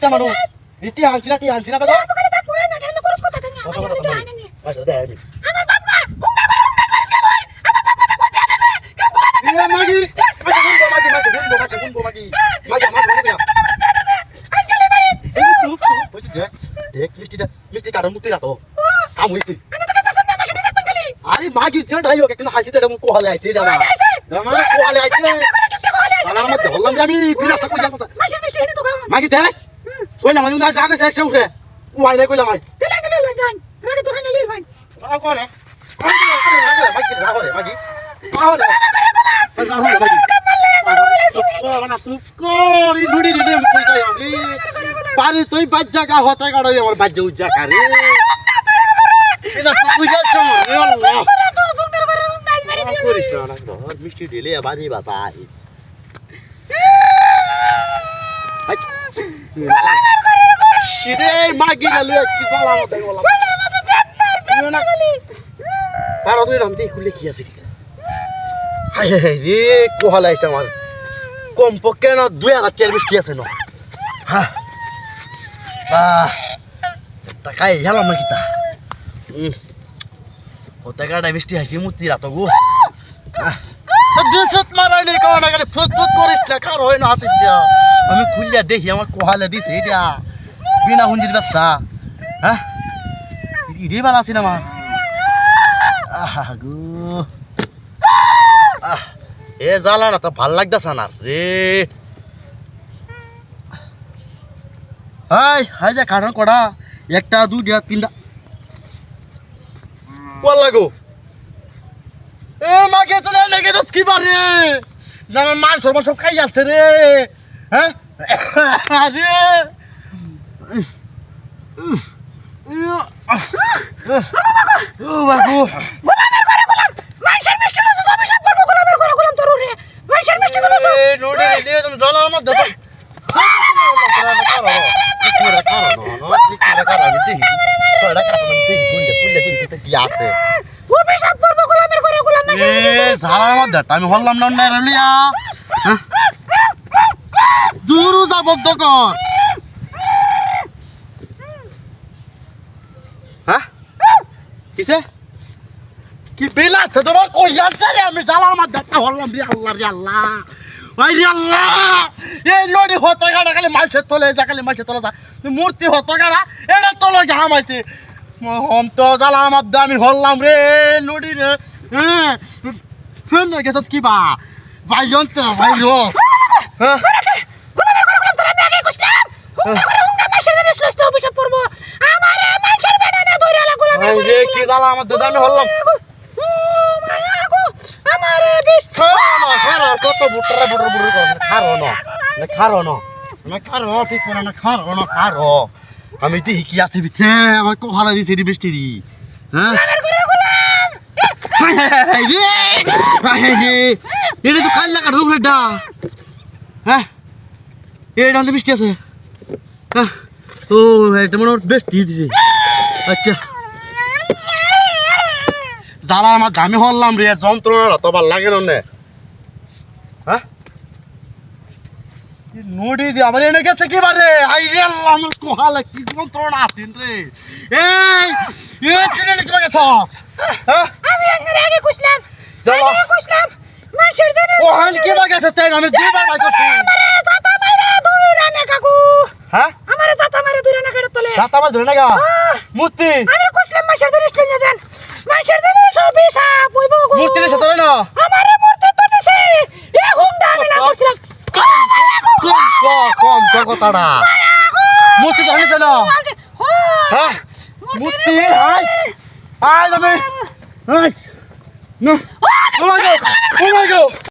বাচ্চা মানুষ ইতি আনছি না কত দোকানে তা কই না এটা করছ কথা কেন আমার সামনে দেয় না আচ্ছা দেয় নি আমার বাবা হুঙ্গা করে হুঙ্গা করে কে ভাই আমার বাবা তো কই পেলেছে কেন মাগি গুনবো মাগি আজকাল বাড়ি দেখ মিষ্টি কারণ মুক্তি রাখো কাম হইছে আমি তো কথা শুনতে আমার সাথে দেখবেন খালি আরে মাগি যেটা ডাইও একটু হাসি এটা মু কোহালে আইছে এটা আমার কোহালে আইছে আমার মধ্যে বললাম আমি বিলাসটা কই যাবো মাসের মিষ্টি এনে তো খাও মাগি দেখ কই না মাগি না জাগে সে উঠে ওয়াইলে কইলাম আইছ তেলে গেলে লই যান রাগে দোকানে লই ভাই কোনে মাগি রাগরে মাগি আহলে পারি তুই বাচ্চা গা হতে গাড়ো আমার বাচ্চা উজ্জা কারে মিষ্টি ঢেলে বাজি বাসাই মাগি গেল কি জ্বালা মতো কারো তুই নামতে খুলে কি আছে রে কোহাল আইছে আমার কমপক্ষে না 2000 মিষ্টি আছে না তাকাই হেলাম না কিতা ওটা গাড়া মিষ্টি হাসি মুতি রাত গো দুসত মারাইলে কোনা গেলে ফুট করিস না কার হয় না আসি দিয়া আমি খুললিয়া দেখি আমার কোহালে দিছে এটা বিনা হুঞ্জির ব্যবসা হ্যাঁ ইডি বালা আছে না মা আহা গো এ জ্বালা না তো ভাল লাগতেছে না রে হাই যা কারণ কড়া একটা দুইটা তিনটা কোয়া লাগো এ মাকে চলে লেগে যাস কি বারে আমার মান সর্বন সব খাই যাচ্ছে রে হ্যাঁ আরে ও বাবু গোলামের করে গোলাম মাইশের মিষ্টি না তো আমি সব করব গোলামের করে গোলাম তোর রে মাইশের মিষ্টি গুলো তো এ নোডে লে তুমি জ্বালার মধ্যে তো আমি হল্লাম না রেলিয়া দূর যাব কর হ্যাঁ কিসে কি বিলাস তোমার কইয়াটা আমি জ্বালার মধ্যে হল্লাম রে আল্লাহ রে আল্লাহ ওই রে আল্লাহ এই লড়ি হতে গাড়া খালি মাইসে তোলে যা খালি মাইসে তোলে যা মূর্তি হতে গাড়া এটা তোলে ঘাম আইছে হম তো জ্বালার মধ্যে আমি হল্লাম রে লড়ি রে হ্যাঁ ফেল না গেছস কি বা ভাইজন তো ভাইরো হ্যাঁ গোলামের করে গোলাম তোর আমি আগে কইছিলাম হুঙ্গা মাইশের জিনিস লইছ তো অভিশাপ করব আমারে মাইশের বেড়ানে ধইরালা গোলামের এই রে কি জ্বালার মধ্যে আমি হল্লাম আমারে বিষ খারো কত বুটরা বুটরা করে খারো না ঠিক না খারো আমি তো কি আছে বিতে আমার কোহালা দিছে দি বৃষ্টি হ্যাঁ এটা তো কাল লাগা ঢুকলে ডা হ্যাঁ এই ডান্তে বৃষ্টি আছে হ্যাঁ ও এটা মনে বৃষ্টি দিছে আচ্ছা জ্বালা আমার দামি হল্লাম রে যন্ত্রণা তো ভাল লাগে না হ্যাঁ নড়ি দি আবার এনে গেছে কি বারে আই রে আল্লাহ আমার কোহালা কি যন্ত্রণা আছেন রে এই ট্রেনে চলে গেছস হ্যাঁ আমি আগে কইছিলাম চলো মাইশের জিনিস কোহাল কি বাগেছে তাই আমি দুইবার বাই করছি আমারে জাতা মাইরা ধইরা নে কাকু হ্যাঁ আমারে জাতা মাইরা ধইরা নে কেটে তোলে রাত আমার ধরে না গা মূর্তি আমি কইছিলাম মাইশের জিনিস লইয়া যান মাইশের জিনিস অভিশাপ হইব গো মূর্তি নিছে তোরে না আমারে মূর্তি তো নিছে এ হুঙ্গা আমি না কইছিলাম কম কথাটা মূর্তি ধরে নিছে না হ্যাঁ মূর্তি হাই হাই আমি হাই না ও মাই গড